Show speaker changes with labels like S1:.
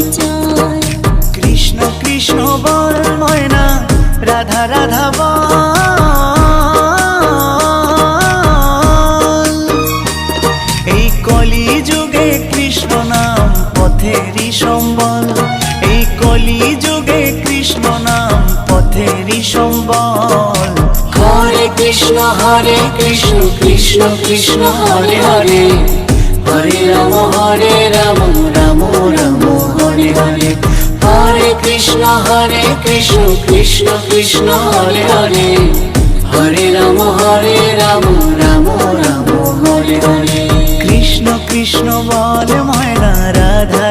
S1: পরিচয়।
S2: কৃষ্ণ কৃষ্ণ বল ময়না, রাধা রাধা বল। এই কলি যুগে কৃষ্ণ নাম পথেরই সম্বল। এই কলি যুগে কৃষ্ণ নাম পথেরই সম্বল।
S1: হরে কৃষ্ণ কৃষ্ণ কৃষ্ণ হরে হরে, হরে রাম রাম রাম হরে হরে। হরে কৃষ্ণ কৃষ্ণ কৃষ্ণ হরে হরে, হরে রাম রাম রাম হরে হরে।
S2: কৃষ্ণ কৃষ্ণ বল ময়না, রাধা